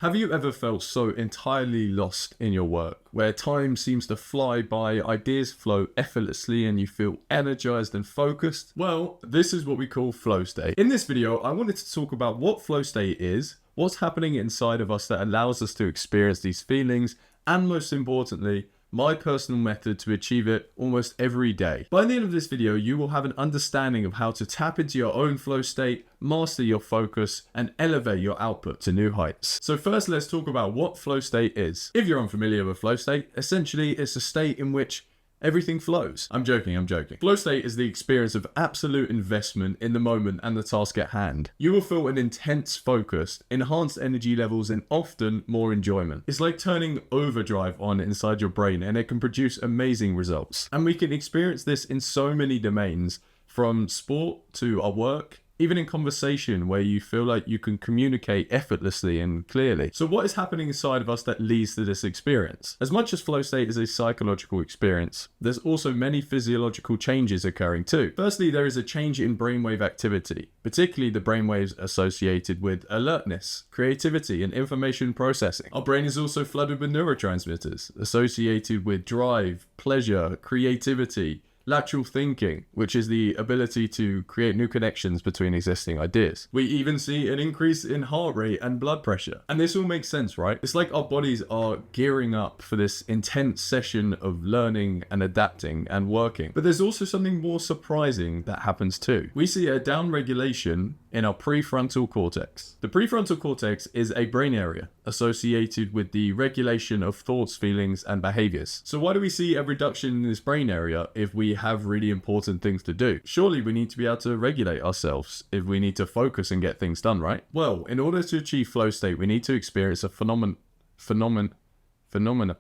Have you ever felt so entirely lost in your work, where time seems to fly by, ideas flow effortlessly, and you feel energized and focused? Well, this is what we call flow state. In this video, I wanted to talk about what flow state is, what's happening inside of us that allows us to experience these feelings, and most importantly, my personal method to achieve it almost every day. By the end of this video, you will have an understanding of how to tap into your own flow state, master your focus, and elevate your output to new heights. So first, let's talk about what flow state is. If you're unfamiliar with flow state, essentially it's a state in which everything flows. I'm joking. Flow state is the experience of absolute investment in the moment and the task at hand. You will feel an intense focus, enhanced energy levels, and often more enjoyment. It's like turning overdrive on inside your brain, and it can produce amazing results. And we can experience this in so many domains, from sport to our work, even in conversation, where you feel like you can communicate effortlessly and clearly. So what is happening inside of us that leads to this experience? As much as flow state is a psychological experience, there's also many physiological changes occurring too. Firstly, there is a change in brainwave activity, particularly the brainwaves associated with alertness, creativity, and information processing. Our brain is also flooded with neurotransmitters associated with drive, pleasure, creativity, lateral thinking, which is the ability to create new connections between existing ideas. We even see an increase in heart rate and blood pressure. And this all makes sense, right? It's like our bodies are gearing up for this intense session of learning and adapting and working. But there's also something more surprising that happens too. We see a downregulation in our prefrontal cortex. The prefrontal cortex is a brain area associated with the regulation of thoughts, feelings, and behaviors. So why do we see a reduction in this brain area if we have really important things to do? Surely we need to be able to regulate ourselves if we need to focus and get things done, right? Well, in order to achieve flow state, we need to experience a phenomena.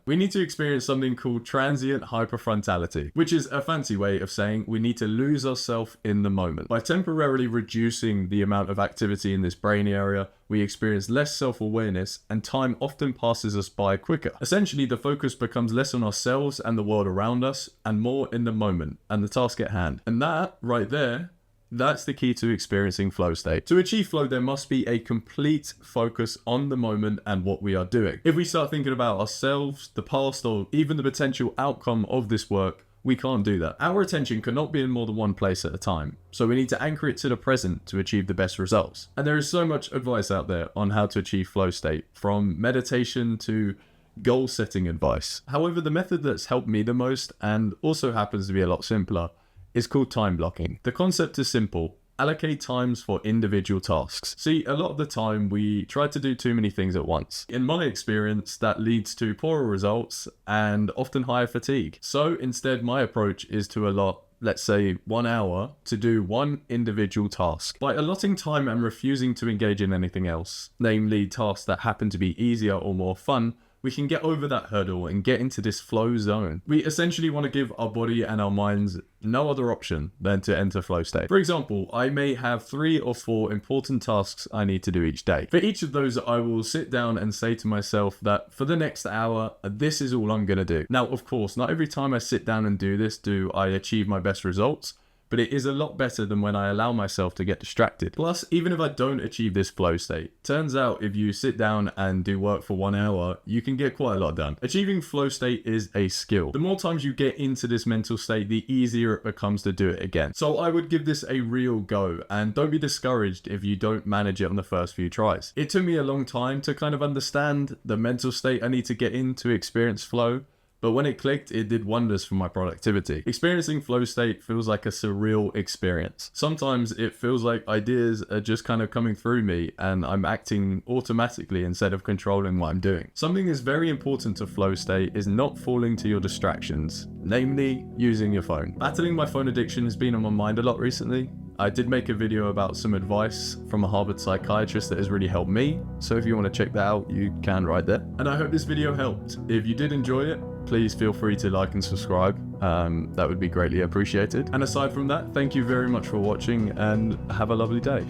We need to experience something called transient hyperfrontality, which is a fancy way of saying we need to lose ourselves in the moment. By temporarily reducing the amount of activity in this brain area, we experience less self-awareness, and time often passes us by quicker. Essentially, the focus becomes less on ourselves and the world around us, and more in the moment and the task at hand. And that, right there, that's the key to experiencing flow state. To achieve flow, there must be a complete focus on the moment and what we are doing. If we start thinking about ourselves, the past, or even the potential outcome of this work, we can't do that. Our attention cannot be in more than one place at a time, so we need to anchor it to the present to achieve the best results. And there is so much advice out there on how to achieve flow state, from meditation to goal setting advice. However, the method that's helped me the most, and also happens to be a lot simpler, is called time blocking. The concept is simple. Allocate times for individual tasks. See, a lot of the time we try to do too many things at once. In my experience, that leads to poorer results and often higher fatigue. So instead, my approach is to allot, let's say, 1 hour to do one individual task. By allotting time and refusing to engage in anything else, namely tasks that happen to be easier or more fun, we can get over that hurdle and get into this flow zone. We essentially want to give our body and our minds no other option than to enter flow state. For example, I may have 3 or 4 important tasks I need to do each day. For each of those, I will sit down and say to myself that for the next hour, this is all I'm going to do. Now, of course, not every time I sit down and do this do I achieve my best results, but it is a lot better than when I allow myself to get distracted. Plus, even if I don't achieve this flow state, turns out if you sit down and do work for 1 hour, you can get quite a lot done. Achieving flow state is a skill. The more times you get into this mental state, the easier it becomes to do it again. So I would give this a real go, and don't be discouraged if you don't manage it on the first few tries. It took me a long time to kind of understand the mental state I need to get in to experience flow, but when it clicked, it did wonders for my productivity. Experiencing flow state feels like a surreal experience. Sometimes it feels like ideas are just kind of coming through me and I'm acting automatically instead of controlling what I'm doing. Something that's very important to flow state is not falling to your distractions, namely using your phone. Battling my phone addiction has been on my mind a lot recently. I did make a video about some advice from a Harvard psychiatrist that has really helped me, so if you want to check that out, you can right there. And I hope this video helped. If you did enjoy it, please feel free to like and subscribe. That would be greatly appreciated. And aside from that, thank you very much for watching and have a lovely day.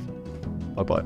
Bye-bye.